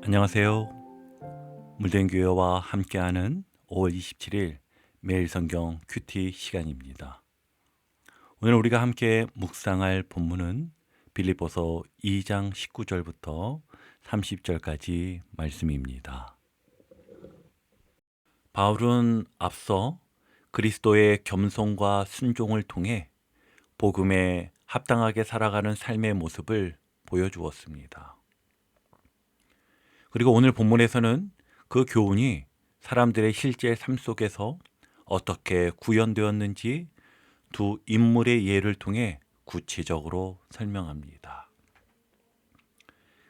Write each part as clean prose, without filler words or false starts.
안녕하세요. 물den교회와 함께하는 5월 27일 매일 성경 큐티 시간입니다. 오늘 우리가 함께 묵상할 본문은 빌립보서 2장 19절부터 30절까지 말씀입니다. 바울은 앞서 그리스도의 겸손과 순종을 통해 복음에 합당하게 살아가는 삶의 모습을 보여주었습니다. 그리고 오늘 본문에서는 그 교훈이 사람들의 실제 삶 속에서 어떻게 구현되었는지 두 인물의 예를 통해 구체적으로 설명합니다.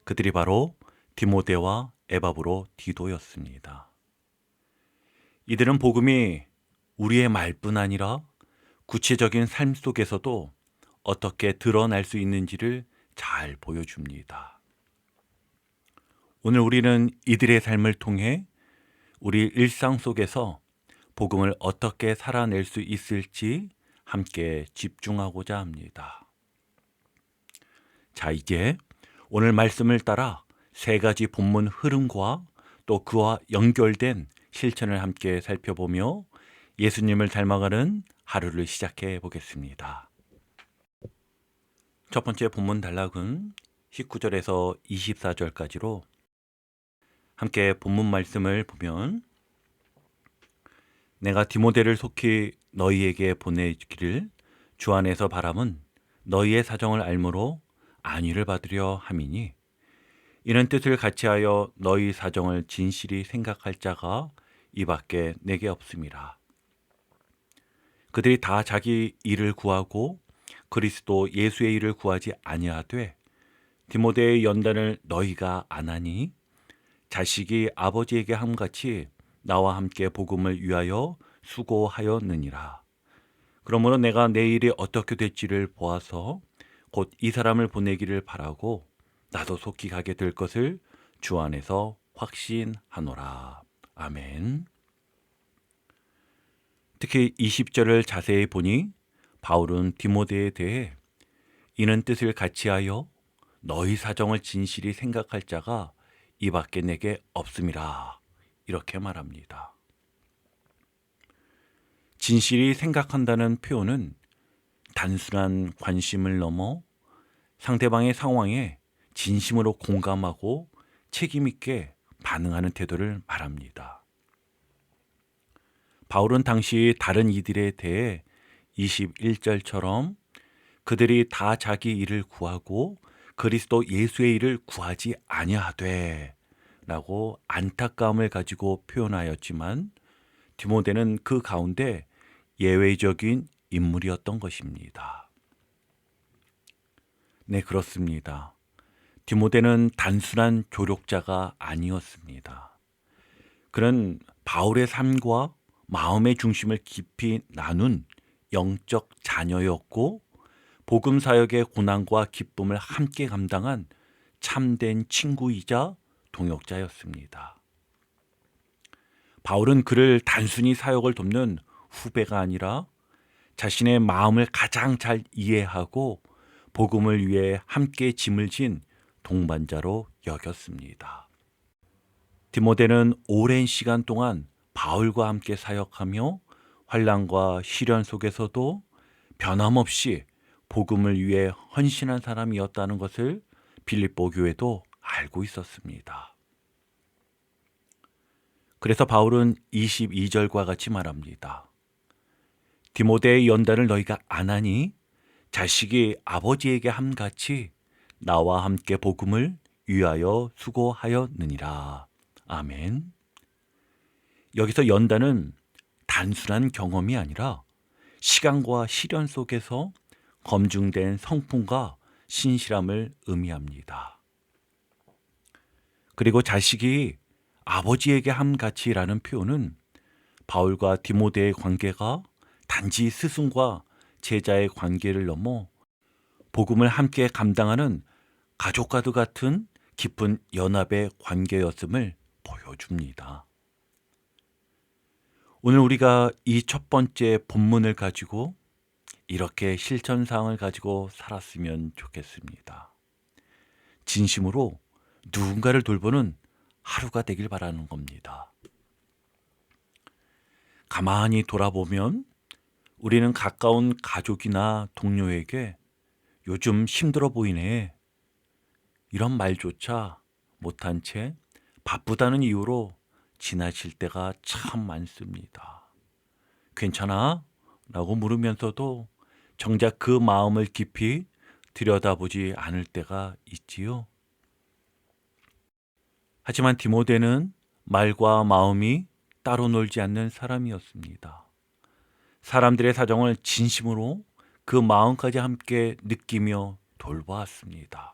그들이 바로 디모데와 에바브로 디도였습니다. 이들은 복음이 우리의 말뿐 아니라 구체적인 삶 속에서도 어떻게 드러날 수 있는지를 잘 보여줍니다. 오늘 우리는 이들의 삶을 통해 우리 일상 속에서 복음을 어떻게 살아낼 수 있을지 함께 집중하고자 합니다. 자, 이제 오늘 말씀을 따라 세 가지 본문 흐름과 또 그와 연결된 실천을 함께 살펴보며 예수님을 닮아가는 하루를 시작해 보겠습니다. 첫 번째 본문 단락은 19절에서 24절까지로 함께 본문 말씀을 보면, 내가 디모데를 속히 너희에게 보내기를 주 안에서 바람은 너희의 사정을 알므로 안위를 받으려 함이니, 이런 뜻을 같이하여 너희 사정을 진실히 생각할 자가 이밖에 내게 없음이라. 그들이 다 자기 일을 구하고 그리스도 예수의 일을 구하지 아니하되 디모데의 연단을 너희가 안 하니, 자식이 아버지에게 함같이 나와 함께 복음을 위하여 수고하였느니라. 그러므로 내가 내 일이 어떻게 될지를 보아서 곧 이 사람을 보내기를 바라고 나도 속히 가게 될 것을 주 안에서 확신하노라. 아멘. 특히 20절을 자세히 보니 바울은 디모데에 대해 이는 뜻을 같이하여 너희 사정을 진실히 생각할 자가 이밖에 내게 없음이라, 이렇게 말합니다. 진실히 생각한다는 표현은 단순한 관심을 넘어 상대방의 상황에 진심으로 공감하고 책임 있게 반응하는 태도를 말합니다. 바울은 당시 다른 이들에 대해 21절처럼 그들이 다 자기 일을 구하고 그리스도 예수의 일을 구하지 아니하되 라고 안타까움을 가지고 표현하였지만, 디모데는 그 가운데 예외적인 인물이었던 것입니다. 네, 그렇습니다. 디모데는 단순한 조력자가 아니었습니다. 그는 바울의 삶과 마음의 중심을 깊이 나눈 영적 자녀였고, 복음 사역의 고난과 기쁨을 함께 감당한 참된 친구이자 동역자였습니다. 바울은 그를 단순히 사역을 돕는 후배가 아니라 자신의 마음을 가장 잘 이해하고 복음을 위해 함께 짐을 진 동반자로 여겼습니다. 디모데는 오랜 시간 동안 바울과 함께 사역하며 환난과 시련 속에서도 변함없이 복음을 위해 헌신한 사람이었다는 것을 빌립보 교회도 알고 있었습니다. 그래서 바울은 22절과 같이 말합니다. 디모데의 연단을 너희가 안 하니, 자식이 아버지에게 함같이 나와 함께 복음을 위하여 수고하였느니라. 아멘. 여기서 연단은 단순한 경험이 아니라 시간과 시련 속에서 검증된 성품과 신실함을 의미합니다. 그리고 자식이 아버지에게 함같이라는 표현은 바울과 디모데의 관계가 단지 스승과 제자의 관계를 넘어 복음을 함께 감당하는 가족과도 같은 깊은 연합의 관계였음을 보여줍니다. 오늘 우리가 이 첫 번째 본문을 가지고 이렇게 실천사항을 가지고 살았으면 좋겠습니다. 진심으로 누군가를 돌보는 하루가 되길 바라는 겁니다. 가만히 돌아보면 우리는 가까운 가족이나 동료에게 요즘 힘들어 보이네, 이런 말조차 못한 채 바쁘다는 이유로 지나칠 때가 참 많습니다. 괜찮아? 라고 물으면서도 정작 그 마음을 깊이 들여다보지 않을 때가 있지요. 하지만 디모데는 말과 마음이 따로 놀지 않는 사람이었습니다. 사람들의 사정을 진심으로 그 마음까지 함께 느끼며 돌보았습니다.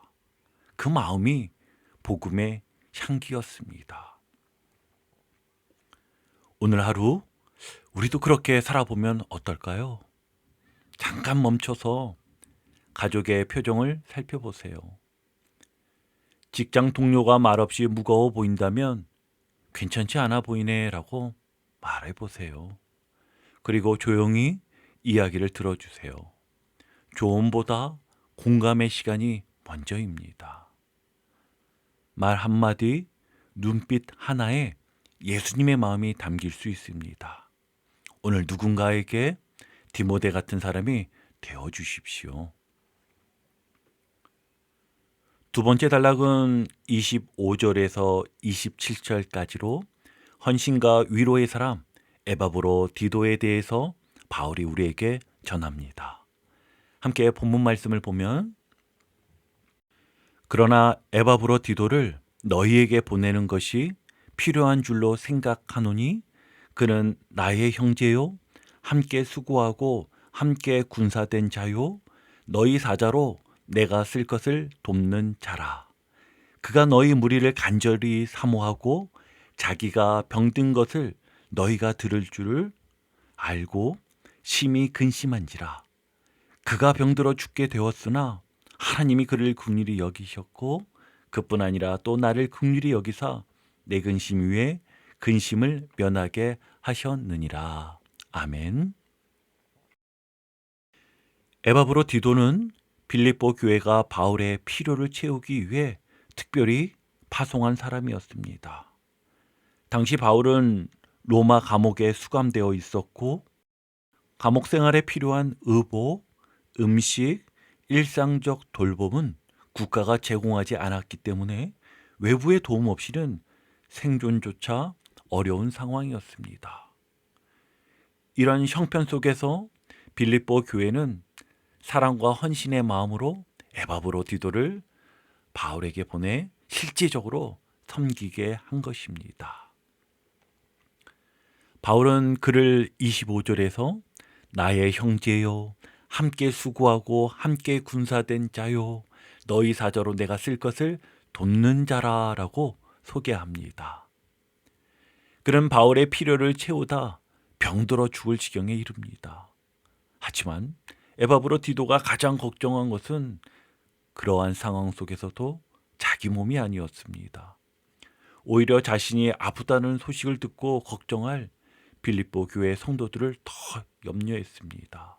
그 마음이 복음의 향기였습니다. 오늘 하루 우리도 그렇게 살아보면 어떨까요? 잠깐 멈춰서 가족의 표정을 살펴보세요. 직장 동료가 말없이 무거워 보인다면 괜찮지 않아 보이네 라고 말해보세요. 그리고 조용히 이야기를 들어주세요. 조언보다 공감의 시간이 먼저입니다. 말 한마디, 눈빛 하나에 예수님의 마음이 담길 수 있습니다. 오늘 누군가에게 디모데 같은 사람이 되어주십시오. 두 번째 단락은 25절에서 27절까지로 헌신과 위로의 사람 에바브로 디도에 대해서 바울이 우리에게 전합니다. 함께 본문 말씀을 보면, 그러나 에바브로 디도를 너희에게 보내는 것이 필요한 줄로 생각하노니 그는 나의 형제요 함께 수고하고 함께 군사된 자요 너희 사자로 내가 쓸 것을 돕는 자라. 그가 너희 무리를 간절히 사모하고 자기가 병든 것을 너희가 들을 줄을 알고 심히 근심한지라. 그가 병들어 죽게 되었으나 하나님이 그를 긍휼히 여기셨고 그뿐 아니라 또 나를 긍휼히 여기사 내 근심 위에 근심을 면하게 하셨느니라. 아멘. 에바브로 디도는 빌립보 교회가 바울의 필요를 채우기 위해 특별히 파송한 사람이었습니다. 당시 바울은 로마 감옥에 수감되어 있었고 감옥 생활에 필요한 의복, 음식, 일상적 돌봄은 국가가 제공하지 않았기 때문에 외부의 도움 없이는 생존조차 어려운 상황이었습니다. 이런 형편 속에서 빌립보 교회는 사랑과 헌신의 마음으로 에바브로 디도를 바울에게 보내 실제적으로 섬기게 한 것입니다. 바울은 그를 25절에서 나의 형제요 함께 수고하고 함께 군사된 자요 너희 사저로 내가 쓸 것을 돕는 자라 라고 소개합니다. 그는 바울의 필요를 채우다 병들어 죽을 지경에 이릅니다. 하지만 에바브로 디도가 가장 걱정한 것은 그러한 상황 속에서도 자기 몸이 아니었습니다. 오히려 자신이 아프다는 소식을 듣고 걱정할 빌립보 교회 성도들을 더 염려했습니다.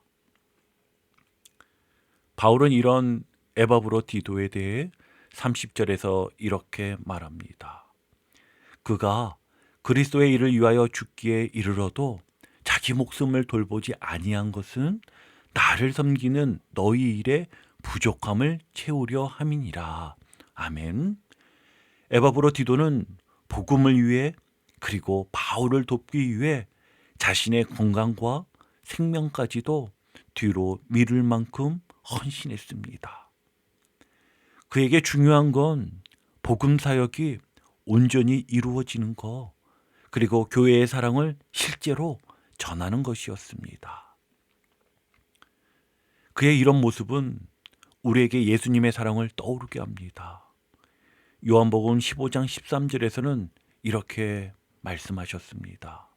바울은 이런 에바브로 디도에 대해 30절에서 이렇게 말합니다. 그가 그리스도의 일을 위하여 죽기에 이르러도 자기 목숨을 돌보지 아니한 것은 나를 섬기는 너희 일의 부족함을 채우려 함이니라. 아멘. 에바브로 디도는 복음을 위해 그리고 바울을 돕기 위해 자신의 건강과 생명까지도 뒤로 미룰 만큼 헌신했습니다. 그에게 중요한 건 복음 사역이 온전히 이루어지는 것, 그리고 교회의 사랑을 실제로 전하는 것이었습니다. 그의 이런 모습은 우리에게 예수님의 사랑을 떠오르게 합니다. 요한복음 15장 13절에서는 이렇게 말씀하셨습니다.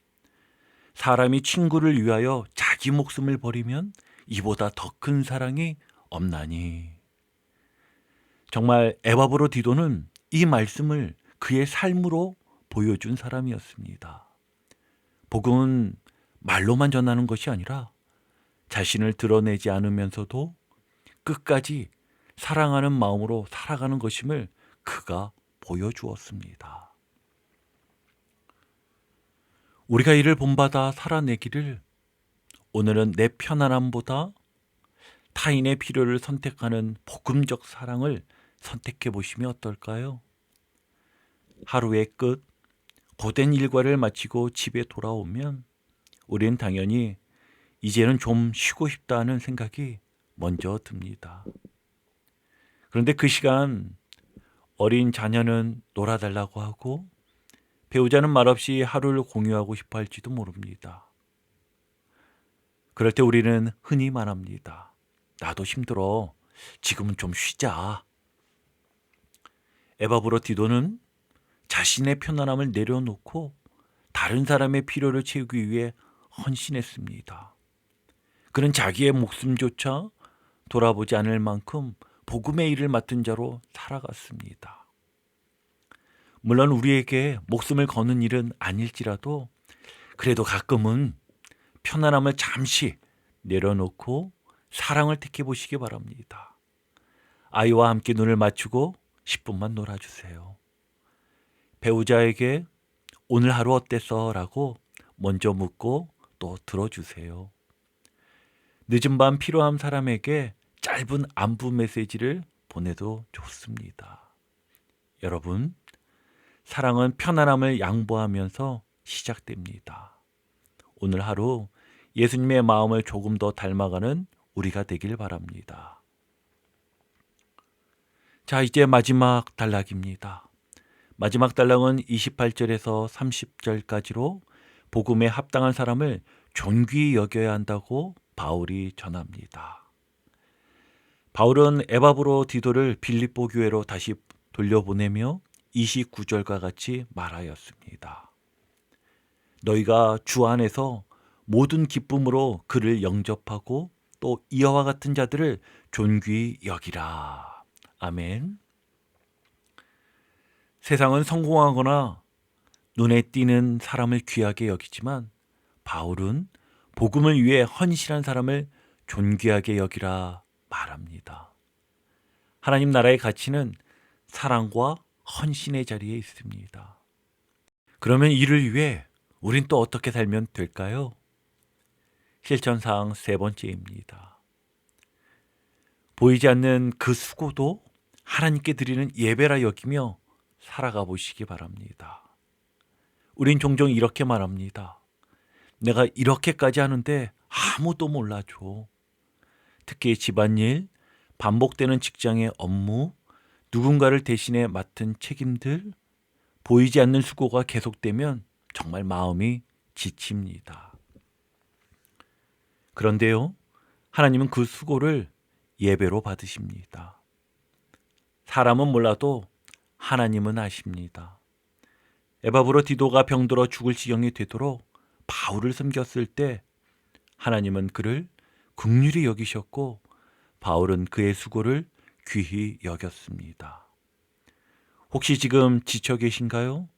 사람이 친구를 위하여 자기 목숨을 버리면 이보다 더 큰 사랑이 없나니. 정말 에바브로 디도는 이 말씀을 그의 삶으로 보여준 사람이었습니다. 복음은 말로만 전하는 것이 아니라 자신을 드러내지 않으면서도 끝까지 사랑하는 마음으로 살아가는 것임을 그가 보여주었습니다. 우리가 이를 본받아 살아내기를 오늘은 내 편안함보다 타인의 필요를 선택하는 복음적 사랑을 선택해 보시면 어떨까요? 하루의 끝, 고된 일과를 마치고 집에 돌아오면 우리는 당연히 이제는 좀 쉬고 싶다는 생각이 먼저 듭니다. 그런데 그 시간 어린 자녀는 놀아달라고 하고 배우자는 말없이 하루를 공유하고 싶어 할지도 모릅니다. 그럴 때 우리는 흔히 말합니다. 나도 힘들어. 지금은 좀 쉬자. 에바브로 디도는 자신의 편안함을 내려놓고 다른 사람의 필요를 채우기 위해 헌신했습니다. 그는 자기의 목숨조차 돌아보지 않을 만큼 복음의 일을 맡은 자로 살아갔습니다. 물론 우리에게 목숨을 거는 일은 아닐지라도 그래도 가끔은 편안함을 잠시 내려놓고 사랑을 택해 보시기 바랍니다. 아이와 함께 눈을 맞추고 10분만 놀아주세요. 배우자에게 오늘 하루 어땠어? 라고 먼저 묻고 또 들어주세요. 늦은 밤 필요한 사람에게 짧은 안부 메시지를 보내도 좋습니다. 여러분, 사랑은 편안함을 양보하면서 시작됩니다. 오늘 하루 예수님의 마음을 조금 더 닮아가는 우리가 되길 바랍니다. 자, 이제 마지막 단락입니다. 마지막 단락은 28절에서 30절까지로 복음에 합당한 사람을 존귀히 여겨야 한다고 바울이 전합니다. 바울은 에바브로 디도를 빌립보 교회로 다시 돌려보내며 29절과 같이 말하였습니다. 너희가 주 안에서 모든 기쁨으로 그를 영접하고 또 이와 같은 자들을 존귀히 여기라. 아멘. 세상은 성공하거나 눈에 띄는 사람을 귀하게 여기지만 바울은 복음을 위해 헌신한 사람을 존귀하게 여기라 말합니다. 하나님 나라의 가치는 사랑과 헌신의 자리에 있습니다. 그러면 이를 위해 우린 또 어떻게 살면 될까요? 실천사항 세 번째입니다. 보이지 않는 그 수고도 하나님께 드리는 예배라 여기며 살아가 보시기 바랍니다. 우린 종종 이렇게 말합니다. 내가 이렇게까지 하는데 아무도 몰라줘. 특히 집안일, 반복되는 직장의 업무, 누군가를 대신해 맡은 책임들, 보이지 않는 수고가 계속되면 정말 마음이 지칩니다. 그런데요, 하나님은 그 수고를 예배로 받으십니다. 사람은 몰라도 하나님은 아십니다. 에바브로 디도가 병들어 죽을 지경이 되도록 바울을 섬겼을 때 하나님은 그를 긍휼히 여기셨고 바울은 그의 수고를 귀히 여겼습니다. 혹시 지금 지쳐 계신가요?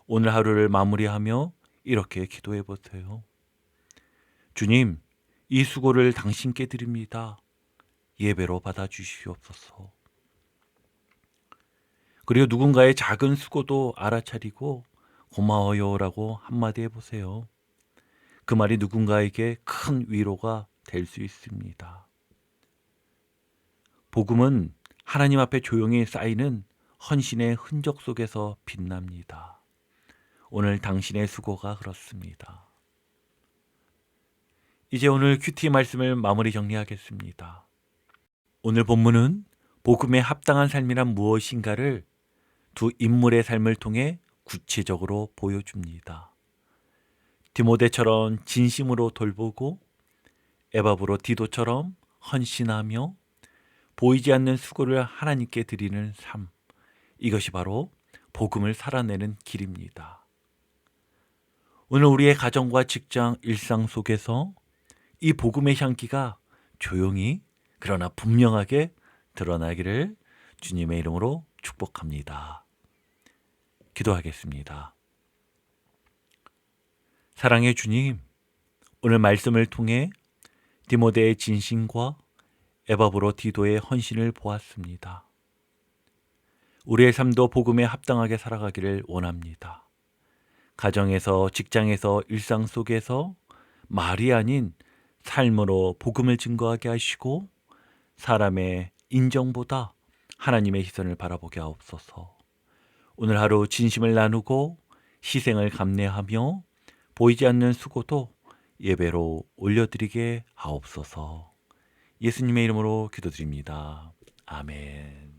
오늘 하루를 마무리하며 이렇게 기도해 보세요. 주님, 이 수고를 당신께 드립니다. 예배로 받아주시옵소서. 그리고 누군가의 작은 수고도 알아차리고 고마워요라고 한마디 해보세요. 그 말이 누군가에게 큰 위로가 될 수 있습니다. 복음은 하나님 앞에 조용히 쌓이는 헌신의 흔적 속에서 빛납니다. 오늘 당신의 수고가 그렇습니다. 이제 오늘 큐티 말씀을 마무리 정리하겠습니다. 오늘 본문은 복음에 합당한 삶이란 무엇인가를 두 인물의 삶을 통해 구체적으로 보여줍니다. 디모데처럼 진심으로 돌보고 에바브로 디도처럼 헌신하며 보이지 않는 수고를 하나님께 드리는 삶, 이것이 바로 복음을 살아내는 길입니다. 오늘 우리의 가정과 직장, 일상 속에서 이 복음의 향기가 조용히 그러나 분명하게 드러나기를 주님의 이름으로 축복합니다. 기도하겠습니다. 사랑의 주님, 오늘 말씀을 통해 디모데의 진심과 에바브로 디도의 헌신을 보았습니다. 우리의 삶도 복음에 합당하게 살아가기를 원합니다. 가정에서, 직장에서, 일상 속에서 말이 아닌 삶으로 복음을 증거하게 하시고 사람의 인정보다 하나님의 시선을 바라보게 하옵소서. 오늘 하루 진심을 나누고 희생을 감내하며 보이지 않는 수고도 예배로 올려드리게 하옵소서. 예수님의 이름으로 기도드립니다. 아멘.